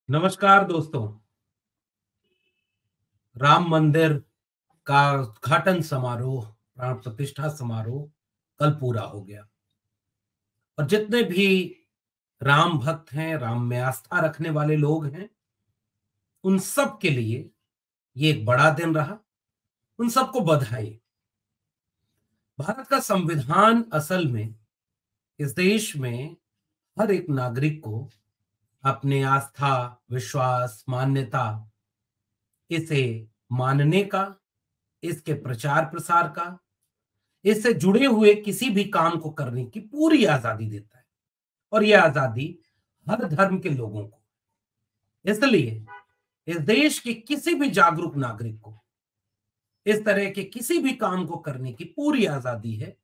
नमस्कार दोस्तों। राम मंदिर का उद्घाटन समारोह, प्राण प्रतिष्ठा समारोह कल पूरा हो गया और जितने भी राम भक्त हैं, राम में आस्था रखने वाले लोग हैं, उन सब के लिए ये एक बड़ा दिन रहा। उन सबको बधाई। भारत का संविधान असल में इस देश में हर एक नागरिक को अपने आस्था, विश्वास, मान्यता इसे मानने का, इसके प्रचार प्रसार का, इससे जुड़े हुए किसी भी काम को करने की पूरी आजादी देता है और यह आजादी हर धर्म के लोगों को। इसलिए इस देश के किसी भी जागरूक नागरिक को इस तरह के किसी भी काम को करने की पूरी आजादी है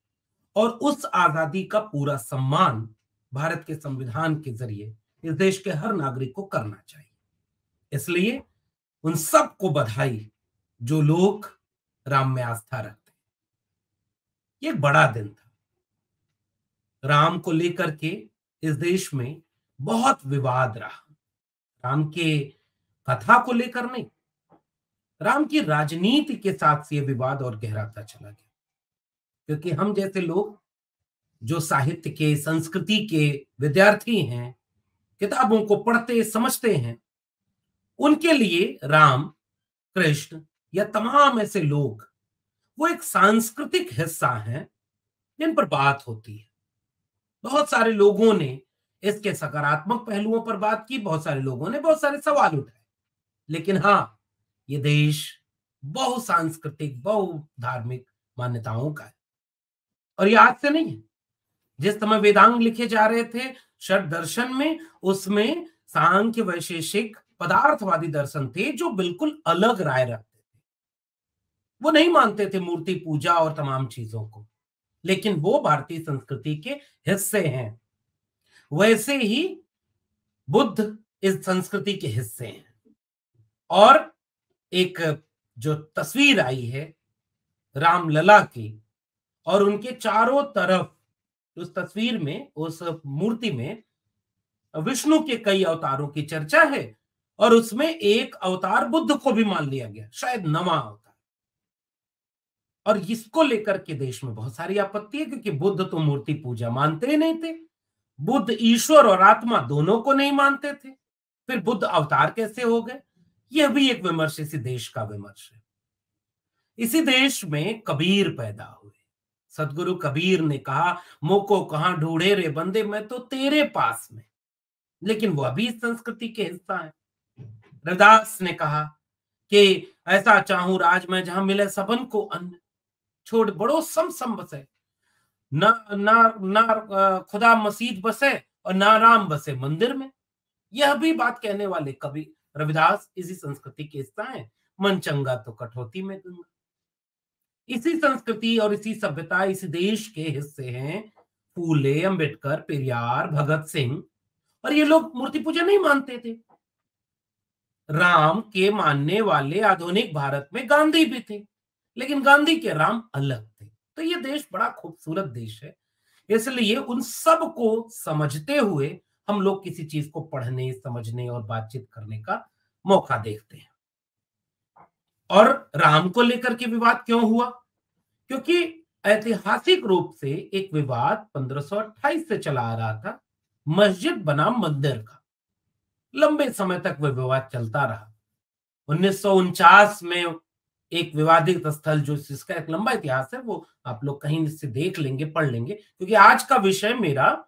और उस आजादी का पूरा सम्मान भारत के संविधान के जरिए इस देश के हर नागरिक को करना चाहिए। इसलिए उन सबको बधाई जो लोग राम में आस्था रखते हैं। ये एक बड़ा दिन था। राम को लेकर के इस देश में बहुत विवाद रहा। राम के कथा को लेकर नहीं, राम की राजनीति के साथ से ये विवाद और गहराता चला गया। क्योंकि हम जैसे लोग जो साहित्य के, संस्कृति के विद्यार्थी हैं, किताबों को पढ़ते समझते हैं, उनके लिए राम, कृष्ण या तमाम ऐसे लोग वो एक सांस्कृतिक हिस्सा हैं जिन पर बात होती है। बहुत सारे लोगों ने इसके सकारात्मक पहलुओं पर बात की, बहुत सारे लोगों ने बहुत सारे सवाल उठाए। लेकिन हाँ, ये देश बहुसांस्कृतिक, बहुधार्मिक मान्यताओं का है और ये आज से नहीं है। जिस समय वेदांग लिखे जा रहे थे षट दर्शन में, उसमें सांख्य, वैशेषिक, पदार्थवादी दर्शन थे जो बिल्कुल अलग राय रखते थे। वो नहीं मानते थे मूर्ति पूजा और तमाम चीजों को, लेकिन वो भारतीय संस्कृति के हिस्से हैं। वैसे ही बुद्ध इस संस्कृति के हिस्से हैं। और एक जो तस्वीर आई है रामलला की और उनके चारों तरफ, उस तस्वीर में, उस मूर्ति में विष्णु के कई अवतारों की चर्चा है और उसमें एक अवतार बुद्ध को भी मान लिया गया, शायद नवा अवतार। और इसको लेकर के देश में बहुत सारी आपत्ति है क्योंकि बुद्ध तो मूर्ति पूजा मानते ही नहीं थे। बुद्ध ईश्वर और आत्मा दोनों को नहीं मानते थे। फिर बुद्ध अवतार कैसे हो गए? यह भी एक विमर्श इसी देश का विमर्श है। इसी देश में कबीर पैदा हुए। सदगुरु कबीर ने कहा, मोको कहां ढूंढे रे बंदे, मैं तो तेरे पास में। लेकिन वो अभी इस संस्कृति के हिस्सा है। रविदास ने कहा कि ऐसा चाहूं राज में जहां मिले सबन को अन्न, छोड़ बड़ो सम सम बसे, ना ना ना खुदा मसीद बसे और ना राम बसे मंदिर में। यह भी बात कहने वाले कवि रविदास इसी संस्कृति के हिस्सा है। मन चंगा तो कठौती में गंगा। इसी संस्कृति और इसी सभ्यता, इसी देश के हिस्से हैं फूले, अंबेडकर, पेरियार, भगत सिंह। और ये लोग मूर्ति पूजा नहीं मानते थे। राम के मानने वाले आधुनिक भारत में गांधी भी थे, लेकिन गांधी के राम अलग थे। तो ये देश बड़ा खूबसूरत देश है। इसलिए उन सब को समझते हुए हम लोग किसी चीज को पढ़ने, समझने और बातचीत करने का मौका देखते हैं। और राम को लेकर के विवाद क्यों हुआ? क्योंकि ऐतिहासिक रूप से एक विवाद 1528 से चला आ रहा था, मस्जिद बनाम मंदिर का। लंबे समय तक वह विवाद चलता रहा। 1949 में एक विवादित स्थल, जो जिसका एक लंबा इतिहास है, वो आप लोग कहीं से देख लेंगे, पढ़ लेंगे, क्योंकि आज का विषय मेरा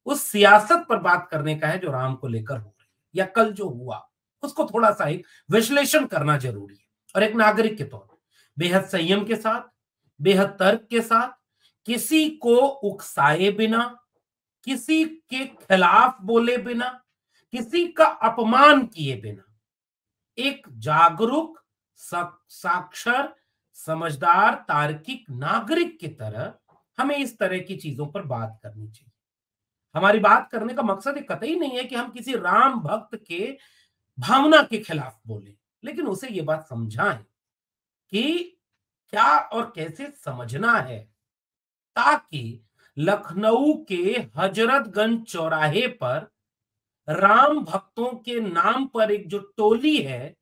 उस सियासत पर बात करने का है जो राम को लेकर हो रही है या कल जो हुआ, उसको थोड़ा सा एक विश्लेषण करना जरूरी है। और एक नागरिक के तौर पर बेहद संयम के साथ, बेहद तर्क के साथ, किसी को उकसाए बिना, किसी के खिलाफ बोले बिना, किसी का अपमान किए बिना, एक जागरूक, साक्षर, समझदार, तार्किक नागरिक की तरह हमें इस तरह की चीजों पर बात करनी चाहिए। हमारी बात करने का मकसद ये कतई नहीं है कि हम किसी राम भक्त के भावना के खिलाफ बोले, लेकिन उसे ये बात समझाएं कि क्या और कैसे समझना है, ताकि लखनऊ के हजरतगंज चौराहे पर राम भक्तों के नाम पर एक जो टोली है,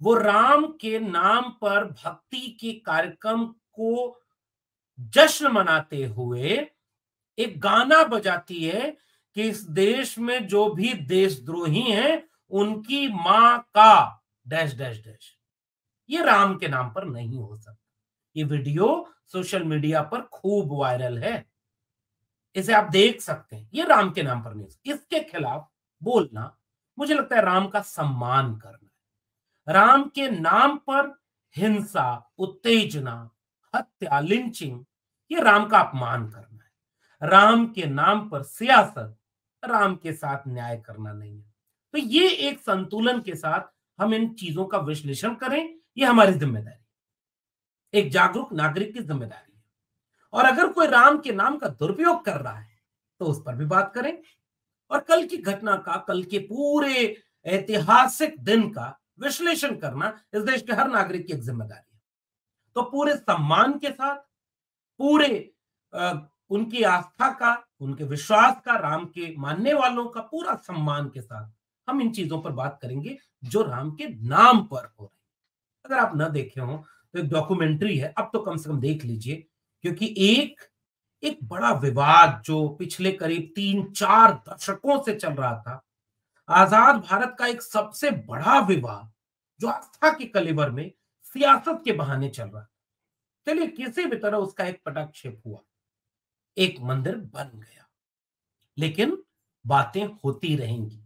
वो राम के नाम पर भक्ति के कार्यक्रम को जश्न मनाते हुए एक गाना बजाती है कि इस देश में जो भी देशद्रोही हैं, उनकी मां का डैश डैश डैश। ये राम के नाम पर नहीं हो सकता। ये वीडियो सोशल मीडिया पर खूब वायरल है, इसे आप देख सकते हैं। ये राम के नाम पर नहीं हो सकता। इसके खिलाफ बोलना, मुझे लगता है राम का सम्मान करना है। राम के नाम पर हिंसा, उत्तेजना, हत्या, लिंचिंग, ये राम का अपमान करना है। राम के नाम पर सियासत, राम के साथ न्याय करना नहीं है। तो ये एक संतुलन के साथ हम इन चीजों का विश्लेषण करें, ये हमारी जिम्मेदारी, एक जागरूक नागरिक की जिम्मेदारी है। और अगर कोई राम के नाम का दुरुपयोग कर रहा है, तो उस पर भी बात करें। और कल की घटना का, कल के पूरे ऐतिहासिक दिन का विश्लेषण करना इस देश के हर नागरिक की एक जिम्मेदारी है। तो पूरे सम्मान के साथ, पूरे उनकी आस्था का, उनके विश्वास का, राम के मानने वालों का पूरा सम्मान के साथ हम इन चीजों पर बात करेंगे जो राम के नाम पर हो रही है। अगर आप ना देखे हो तो एक डॉक्यूमेंट्री है, अब तो कम से कम देख लीजिए, क्योंकि एक एक बड़ा विवाद जो पिछले करीब 3-4 दशकों से चल रहा था, आजाद भारत का एक सबसे बड़ा विवाद जो आस्था के कलेवर में सियासत के बहाने चल रहा था, चलिए किसी भी तरह उसका एक पटाक्षेप हुआ, एक मंदिर बन गया। लेकिन बातें होती रहेंगी,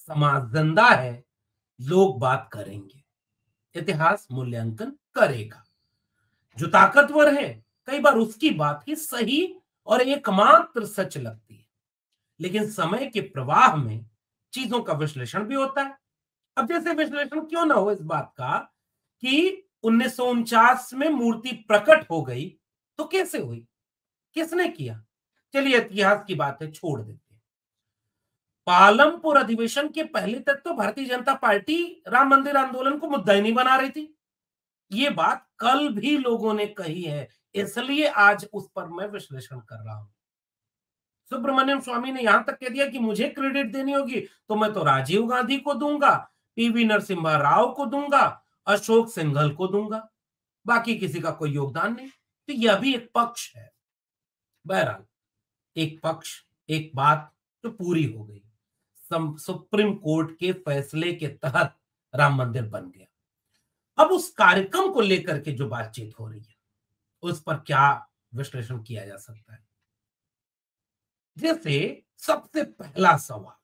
समाज जिंदा है, लोग बात करेंगे, इतिहास मूल्यांकन करेगा। जो ताकतवर है, कई बार उसकी बात ही सही और एकमात्र सच लगती है। लेकिन समय के प्रवाह में चीजों का विश्लेषण भी होता है। अब जैसे विश्लेषण क्यों ना हो इस बात का कि 1949 में मूर्ति प्रकट हो गई, तो कैसे हुई, किसने किया? चलिए इतिहास की बात है, छोड़ देते हैं। पालमपुर अधिवेशन के पहले तक तो भारतीय जनता पार्टी राम मंदिर आंदोलन को मुद्दा ही नहीं बना रही थी। ये बात कल भी लोगों ने कही है, इसलिए आज उस पर मैं विश्लेषण कर रहा हूं। सुब्रमण्यम स्वामी ने यहां तक कह दिया कि मुझे क्रेडिट देनी होगी तो मैं तो राजीव गांधी को दूंगा, पीवी नरसिम्हा राव को दूंगा, अशोक सिंघल को दूंगा, बाकी किसी का कोई योगदान नहीं। तो यह भी एक पक्ष है। बहरहाल, एक पक्ष, एक बात तो पूरी हो गई। सुप्रीम कोर्ट के फैसले के तहत राम मंदिर बन गया। अब उस कार्यक्रम को लेकर के जो बातचीत हो रही है, उस पर क्या विश्लेषण किया जा सकता है? जैसे सबसे पहला सवाल,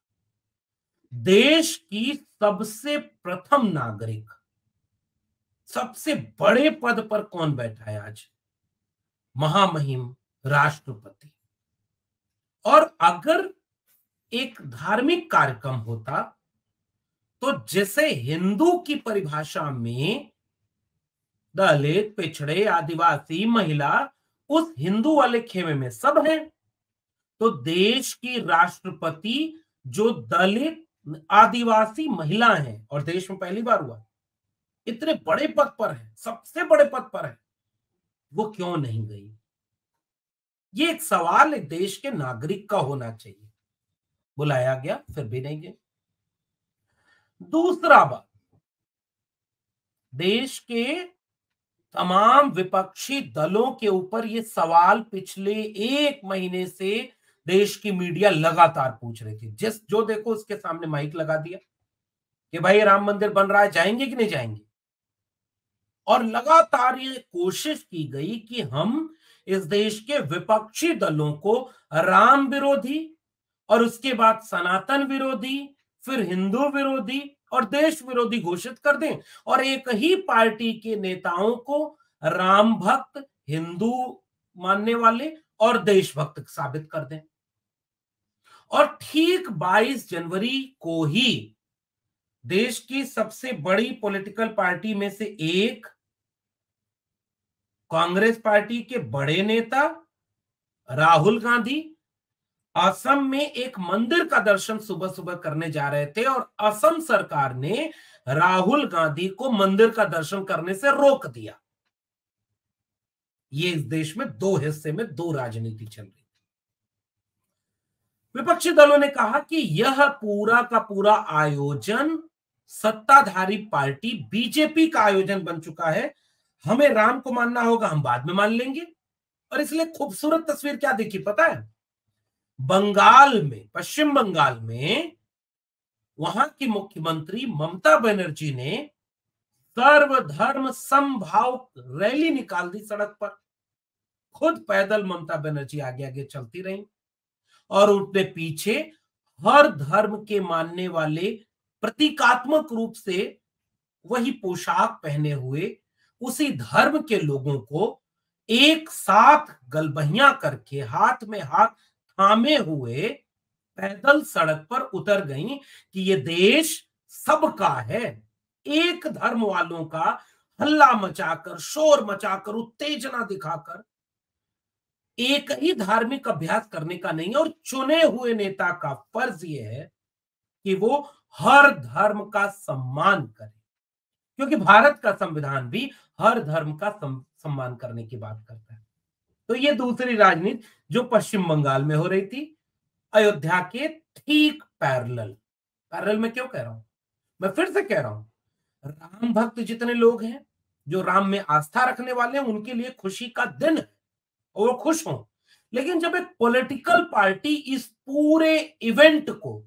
देश की सबसे प्रथम नागरिक, सबसे बड़े पद पर कौन बैठा है आज? महामहिम राष्ट्रपति। और अगर एक धार्मिक कार्यक्रम होता तो जिसे हिंदू की परिभाषा में दलित, पिछड़े, आदिवासी, महिला, उस हिंदू वाले खेमे में सब हैं, तो देश की राष्ट्रपति जो दलित, आदिवासी, महिला हैं, और देश में पहली बार हुआ, इतने बड़े पद पर है, सबसे बड़े पद पर है, वो क्यों नहीं गई? ये एक सवाल एक देश के नागरिक का होना चाहिए। बुलाया गया, फिर भी नहीं गए। दूसरा बात, देश के तमाम विपक्षी दलों के ऊपर ये सवाल पिछले 1 महीने से देश की मीडिया लगातार पूछ रही थी। जो देखो उसके सामने माइक लगा दिया कि भाई राम मंदिर बन रहा है, जाएंगे कि नहीं जाएंगे? और लगातार ये कोशिश की गई कि हम इस देश के विपक्षी दलों को राम विरोधी, और उसके बाद सनातन विरोधी, फिर हिंदू विरोधी और देश विरोधी घोषित कर दें, और एक ही पार्टी के नेताओं को राम भक्त, हिंदू मानने वाले और देशभक्त साबित कर दें। और ठीक 22 जनवरी को ही देश की सबसे बड़ी पॉलिटिकल पार्टी में से एक, कांग्रेस पार्टी के बड़े नेता राहुल गांधी असम में एक मंदिर का दर्शन सुबह सुबह करने जा रहे थे, और असम सरकार ने राहुल गांधी को मंदिर का दर्शन करने से रोक दिया। ये इस देश में 2 हिस्से में 2 राजनीति चल रही थी। विपक्षी दलों ने कहा कि यह पूरा का पूरा आयोजन सत्ताधारी पार्टी बीजेपी का आयोजन बन चुका है। हमें राम को मानना होगा, हम बाद में मान लेंगे। और इसलिए खूबसूरत तस्वीर क्या देखी पता है? बंगाल में, पश्चिम बंगाल में वहां की मुख्यमंत्री ममता बनर्जी ने सर्वधर्म समभाव रैली निकाल दी सड़क पर। खुद पैदल ममता बनर्जी आगे आगे चलती रही और उनके पीछे हर धर्म के मानने वाले प्रतीकात्मक रूप से वही पोशाक पहने हुए उसी धर्म के लोगों को एक साथ गलबहियां करके हाथ में हाथ थामे हुए पैदल सड़क पर उतर गई कि ये देश सबका है। एक धर्म वालों का हल्ला मचाकर, शोर मचाकर, उत्तेजना दिखाकर एक ही धार्मिक अभ्यास करने का नहीं है। और चुने हुए नेता का फर्ज यह है कि वो हर धर्म का सम्मान करे, क्योंकि भारत का संविधान भी हर धर्म का सम्मान करने की बात करता है। तो ये दूसरी राजनीति जो पश्चिम बंगाल में हो रही थी, अयोध्या के ठीक पैरेलल। पैरेलल में क्यों कह रहा हूं? मैं फिर से कह रहा हूं, राम भक्त जितने लोग हैं, जो राम में आस्था रखने वाले हैं, उनके लिए खुशी का दिन है और वो खुश हों। लेकिन जब एक पॉलिटिकल पार्टी इस पूरे इवेंट को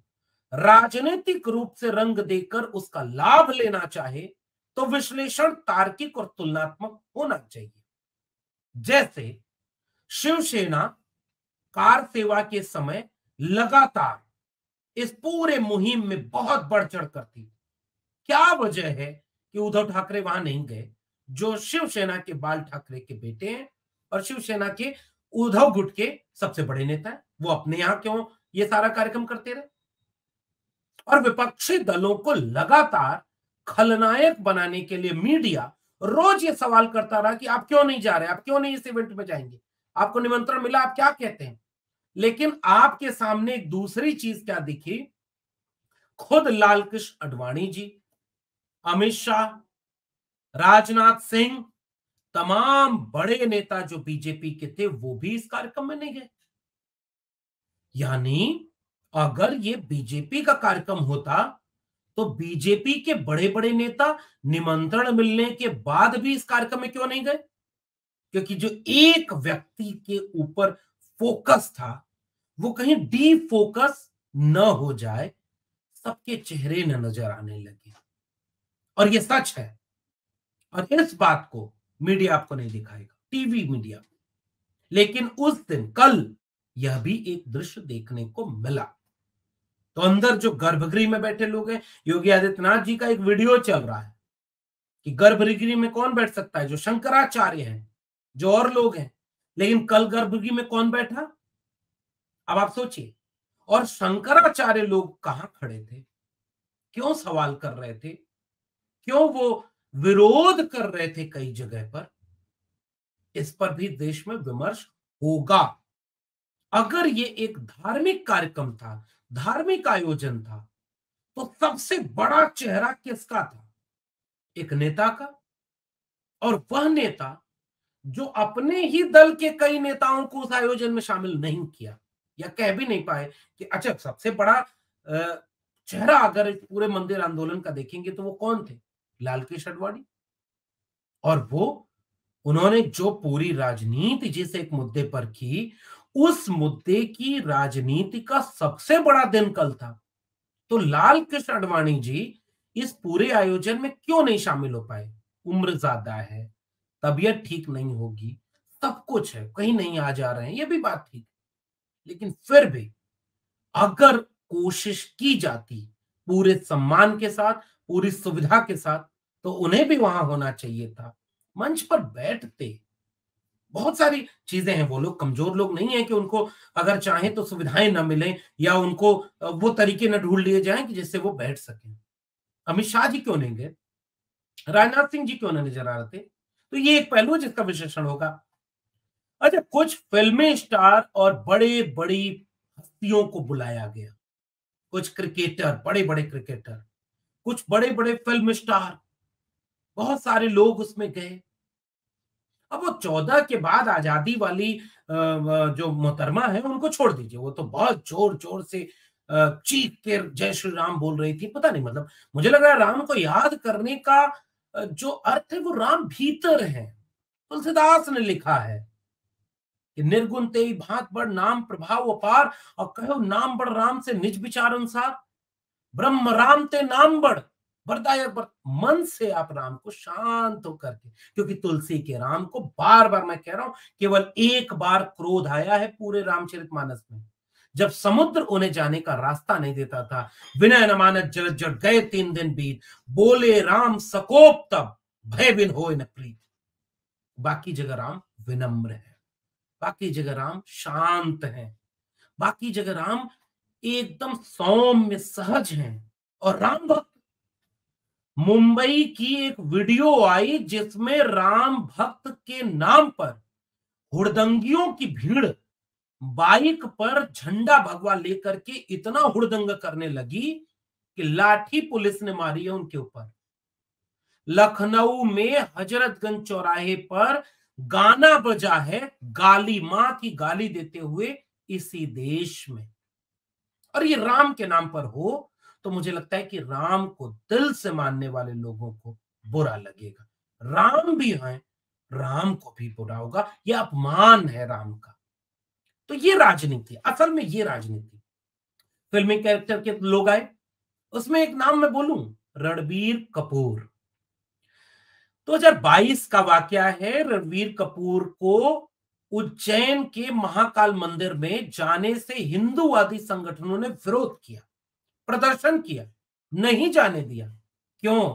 राजनीतिक रूप से रंग देकर उसका लाभ लेना चाहे, तो विश्लेषण तार्किक और तुलनात्मक होना चाहिए। जैसे शिवसेना कार सेवा के समय लगातार इस पूरे मुहिम में बहुत बढ़ चढ़ कर थी। क्या वजह है कि उद्धव ठाकरे वहां नहीं गए, जो शिवसेना के बाल ठाकरे के बेटे हैं और शिवसेना के उद्धव गुट के सबसे बड़े नेता हैं? वो अपने यहां क्यों ये सारा कार्यक्रम करते रहे? और विपक्षी दलों को लगातार खलनायक बनाने के लिए मीडिया रोज ये सवाल करता रहा कि आप क्यों नहीं जा रहे, आप क्यों नहीं इस इवेंट में जाएंगे, आपको निमंत्रण मिला, आप क्या कहते हैं? लेकिन आपके सामने एक दूसरी चीज क्या दिखी? खुद लाल कृष्ण आडवाणी जी, अमित शाह, राजनाथ सिंह, तमाम बड़े नेता जो बीजेपी के थे, वो भी इस कार्यक्रम में नहीं गए। यानी अगर ये बीजेपी का कार्यक्रम होता तो बीजेपी के बड़े बड़े नेता निमंत्रण मिलने के बाद भी इस कार्यक्रम में क्यों नहीं गए? क्योंकि जो एक व्यक्ति के ऊपर फोकस था, वो कहीं डी फोकस न हो जाए, सबके चेहरे न नजर आने लगे। और ये सच है। और इस बात को मीडिया आपको नहीं दिखाएगा, टीवी मीडिया। लेकिन उस दिन, कल, यह भी एक दृश्य देखने को मिला। तो अंदर जो गर्भगृह में बैठे लोग हैं, योगी आदित्यनाथ जी का एक वीडियो चल रहा है कि गर्भगृह में कौन बैठ सकता है? जो शंकराचार्य हैं, जो और लोग हैं। लेकिन कल गर्भगृह में कौन बैठा? अब आप सोचिए। और शंकराचार्य लोग कहां खड़े थे? क्यों सवाल कर रहे थे? क्यों वो विरोध कर रहे थे कई जगह पर? इस पर भी देश में विमर्श होगा। अगर ये एक धार्मिक कार्यक्रम था, धार्मिक आयोजन था, तो सबसे बड़ा चेहरा किसका था? एक नेता का। और वह नेता जो अपने ही दल के कई नेताओं को उस आयोजन में शामिल नहीं किया, या कह भी नहीं पाए कि अच्छा, सबसे बड़ा चेहरा अगर इस पूरे मंदिर आंदोलन का देखेंगे तो वो कौन थे? लाल कृष्ण आडवाणी। और वो, उन्होंने जो पूरी राजनीति जिस एक मुद्दे पर की, उस मुद्दे की राजनीति का सबसे बड़ा दिन कल था। तो लाल कृष्ण आडवाणी जी इस पूरे आयोजन में क्यों नहीं शामिल हो पाए? उम्र ज्यादा है, तबीयत ठीक नहीं होगी, सब कुछ है, कहीं नहीं आ जा रहे हैं, ये भी बात ठीक। लेकिन फिर भी अगर कोशिश की जाती पूरे सम्मान के साथ, पूरी सुविधा के साथ, तो उन्हें भी वहां होना चाहिए था। मंच पर बैठते, बहुत सारी चीजें हैं, वो लोग कमजोर लोग नहीं है कि उनको अगर चाहें तो सुविधाएं ना मिलें, या उनको वो तरीके न ढूंढ लिए जाएं कि जिससे वो बैठ सकें। अमित शाह जी क्यों नहीं गए? राजनाथ सिंह जी क्यों नहीं नजर आ रहे थे? तो ये एक पहलू है जिसका विश्लेषण होगा। अच्छा, कुछ फिल्मी स्टार और बड़े बड़ी हस्तियों को बुलाया गया। कुछ क्रिकेटर, बड़े बड़े क्रिकेटर, कुछ बड़े बड़े फिल्म स्टार, बहुत सारे लोग उसमें गए। अब वो 14 के बाद आजादी वाली जो मोहतरमा है उनको छोड़ दीजिए, वो तो बहुत जोर जोर से चीख के जय श्री राम बोल रही थी। पता नहीं, मतलब मुझे लग रहा है राम को याद करने का जो अर्थ है वो राम भीतर है। तुलसीदास ने लिखा है कि निर्गुण तेई भांत बड़ नाम प्रभाव अपार, और कहो नाम बड़ राम से निज विचार अनुसार। ब्रह्म राम ते नाम बड़ वरदायक बर। मन से आप राम को शांत होकर के, क्योंकि तुलसी के राम को बार बार मैं कह रहा हूं, केवल एक बार क्रोध आया है पूरे रामचरितमानस में, जब समुद्र उन्हें जाने का रास्ता नहीं देता था। विनय न मानत जल जड़ गए 3 दिन बीत, बोले राम सकोप तब भय बिन होए न प्रीत। बाकी जगह राम विनम्र है, बाकी जगह राम शांत है, बाकी जगह राम एकदम सौम्य सहज हैं। और राम भक्त, मुंबई की एक वीडियो आई जिसमें राम भक्त के नाम पर हुड़दंगियों की भीड़ बाइक पर झंडा भगवा लेकर के इतना हुड़दंग करने लगी कि लाठी पुलिस ने मारी है उनके ऊपर। लखनऊ में हजरतगंज चौराहे पर गाना बजा है, गाली, मां की गाली देते हुए इसी देश में। और ये राम के नाम पर हो तो मुझे लगता है कि राम को दिल से मानने वाले लोगों को बुरा लगेगा। राम भी हैं, राम को भी बुरा होगा, यह अपमान है राम का। तो ये राजनीति, असल में ये राजनीति। फिल्मी कैरेक्टर के लोग आए, उसमें एक नाम मैं बोलूं, रणबीर कपूर। 2022 का वाकया है। रणबीर कपूर को उज्जैन के महाकाल मंदिर में जाने से हिंदूवादी संगठनों ने विरोध किया, प्रदर्शन किया, नहीं जाने दिया। क्यों?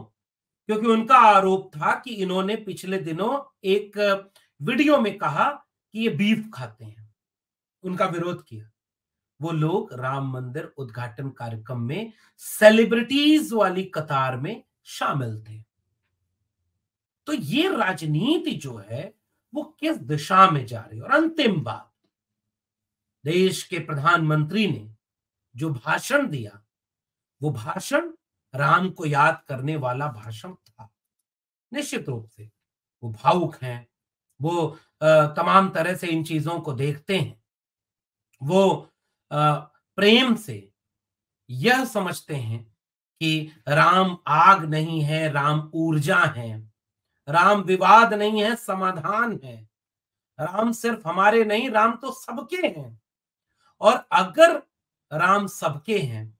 क्योंकि उनका आरोप था कि इन्होंने पिछले दिनों एक वीडियो में कहा कि ये बीफ खाते हैं, उनका विरोध किया। वो लोग राम मंदिर उद्घाटन कार्यक्रम में सेलिब्रिटीज वाली कतार में शामिल थे। तो ये राजनीति जो है वो किस दिशा में जा रही है। और अंतिम बात, देश के प्रधानमंत्री ने जो भाषण दिया, वो भाषण राम को याद करने वाला भाषण था। निश्चित रूप से वो भावुक हैं, वो तमाम तरह से इन चीजों को देखते हैं, वो प्रेम से यह समझते हैं कि राम आग नहीं है, राम ऊर्जा है, राम विवाद नहीं है, समाधान है, राम सिर्फ हमारे नहीं, राम तो सबके हैं। और अगर राम सबके हैं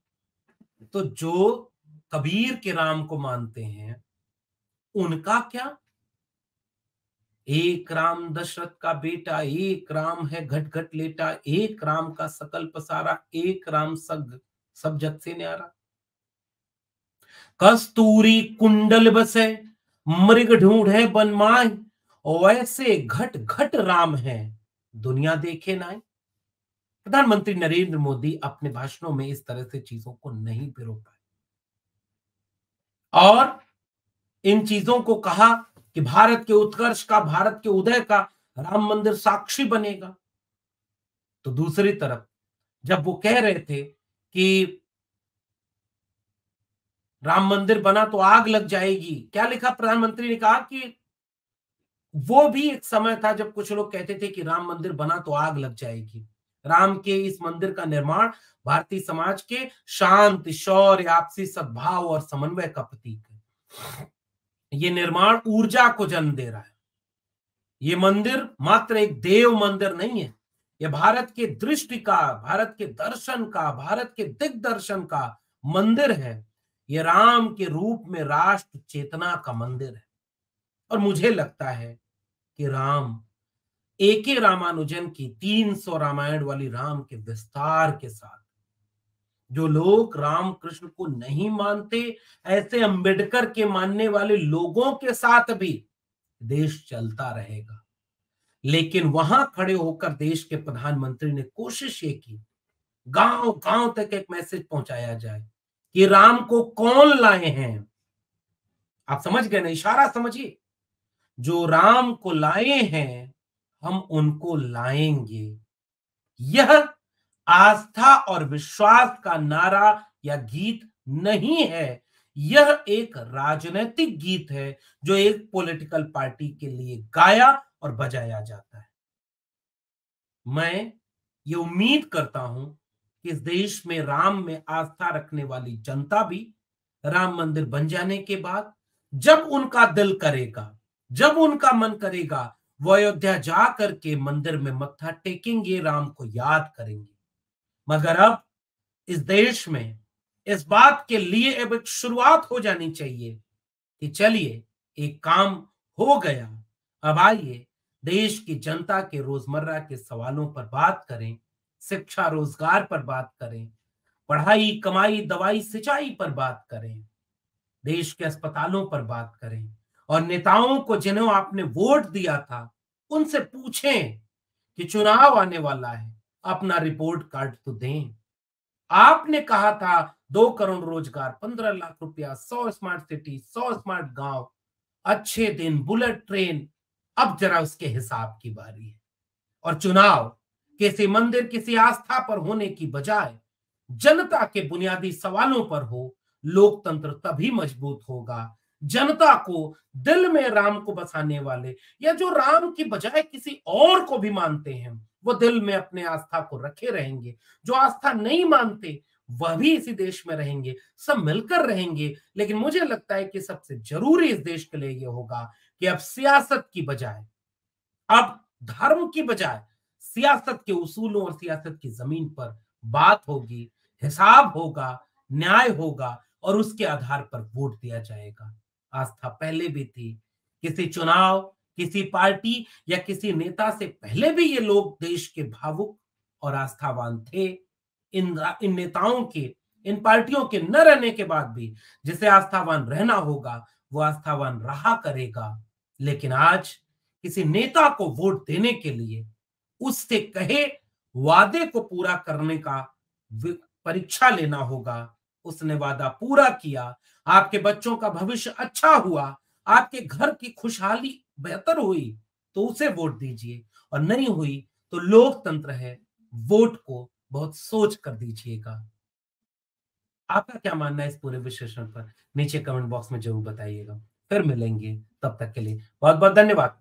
तो जो कबीर के राम को मानते हैं उनका क्या? एक राम दशरथ का बेटा, एक राम है घट घट लेटा, एक राम का सकल पसारा, एक राम सब जग से न्यारा। कस्तूरी कुंडल बसे मृग ढूंढे बन माय, वैसे घट घट राम है दुनिया देखे नाय। प्रधानमंत्री नरेंद्र मोदी अपने भाषणों में इस तरह से चीजों को नहीं पिरो पाए और इन चीजों को कहा कि भारत के उत्कर्ष का, भारत के उदय का राम मंदिर साक्षी बनेगा। तो दूसरी तरफ जब वो कह रहे थे कि राम मंदिर बना तो आग लग जाएगी, क्या लिखा? प्रधानमंत्री ने कहा कि वो भी एक समय था जब कुछ लोग कहते थे कि राम मंदिर बना तो आग लग जाएगी। राम के इस मंदिर का निर्माण भारतीय समाज के शांति, शौर्य, आपसी सद्भाव और समन्वय का प्रतीक है। ये निर्माण ऊर्जा को जन्म दे रहा है। ये मंदिर मात्र एक देव मंदिर नहीं है, ये भारत के दृष्टि का, भारत के दर्शन का, भारत के दिग्दर्शन का मंदिर है। ये राम के रूप में राष्ट्र चेतना का मंदिर है। और मुझे लगता है कि राम एके रामानुजन की 300 रामायण वाली राम के विस्तार के साथ जो लोग राम कृष्ण को नहीं मानते, ऐसे अंबेडकर के मानने वाले लोगों के साथ भी देश चलता रहेगा। लेकिन वहां खड़े होकर देश के प्रधानमंत्री ने कोशिश ये की, गांव गांव तक एक मैसेज पहुंचाया जाए कि राम को कौन लाए हैं। आप समझ गए ना? इशारा समझिए। जो राम को लाए हैं हम उनको लाएंगे। यह आस्था और विश्वास का नारा या गीत नहीं है, यह एक राजनीतिक गीत है जो एक पॉलिटिकल पार्टी के लिए गाया और बजाया जाता है। मैं ये उम्मीद करता हूं कि इस देश में राम में आस्था रखने वाली जनता भी राम मंदिर बन जाने के बाद जब उनका दिल करेगा, जब उनका मन करेगा, वो अयोध्या जा करके मंदिर में मत्था टेकेंगे, राम को याद करेंगे। मगर अब इस देश में इस बात के लिए अब एक शुरुआत हो जानी चाहिए कि चलिए एक काम हो गया, अब आइए देश की जनता के रोजमर्रा के सवालों पर बात करें, शिक्षा रोजगार पर बात करें, पढ़ाई कमाई दवाई सिंचाई पर बात करें, देश के अस्पतालों पर बात करें और नेताओं को जिन्हें आपने वोट दिया था उनसे पूछें कि चुनाव आने वाला है, अपना रिपोर्ट कार्ड तो दें। आपने कहा था 2 करोड़ रोजगार, 15 लाख रुपया, 100 स्मार्ट सिटी, 100 स्मार्ट गांव, अच्छे दिन, बुलेट ट्रेन। अब जरा उसके हिसाब की बारी है। और चुनाव किसी मंदिर किसी आस्था पर होने की बजाय जनता के बुनियादी सवालों पर हो, लोकतंत्र तभी मजबूत होगा। जनता को दिल में राम को बसाने वाले या जो राम की बजाय किसी और को भी मानते हैं, वो दिल में अपने आस्था को रखे रहेंगे। जो आस्था नहीं मानते वह भी इसी देश में रहेंगे, सब मिलकर रहेंगे। लेकिन मुझे लगता है कि सबसे जरूरी इस देश के लिए ये होगा कि अब सियासत की बजाय, अब धर्म की बजाय सियासत के उसूलों और सियासत की जमीन पर बात होगी, हिसाब होगा, न्याय होगा और उसके आधार पर वोट दिया जाएगा। आस्था पहले भी थी, किसी चुनाव, किसी पार्टी या किसी नेता से पहले भी ये लोग देश के भावुक और आस्थावान थे। इन नेताओं के, इन पार्टियों के न रहने के बाद भी जिसे आस्थावान रहना होगा वो आस्थावान रहा करेगा। लेकिन आज किसी नेता को वोट देने के लिए उससे कहे वादे को पूरा करने का परीक्षा लेना होगा। उसने वादा पूरा किया, आपके बच्चों का भविष्य अच्छा हुआ, आपके घर की खुशहाली बेहतर हुई तो उसे वोट दीजिए, और नहीं हुई तो लोकतंत्र है, वोट को बहुत सोच कर दीजिएगा। आपका क्या मानना है इस पूरे विश्लेषण पर? नीचे कमेंट बॉक्स में जरूर बताइएगा। फिर मिलेंगे, तब तक के लिए बहुत बहुत धन्यवाद।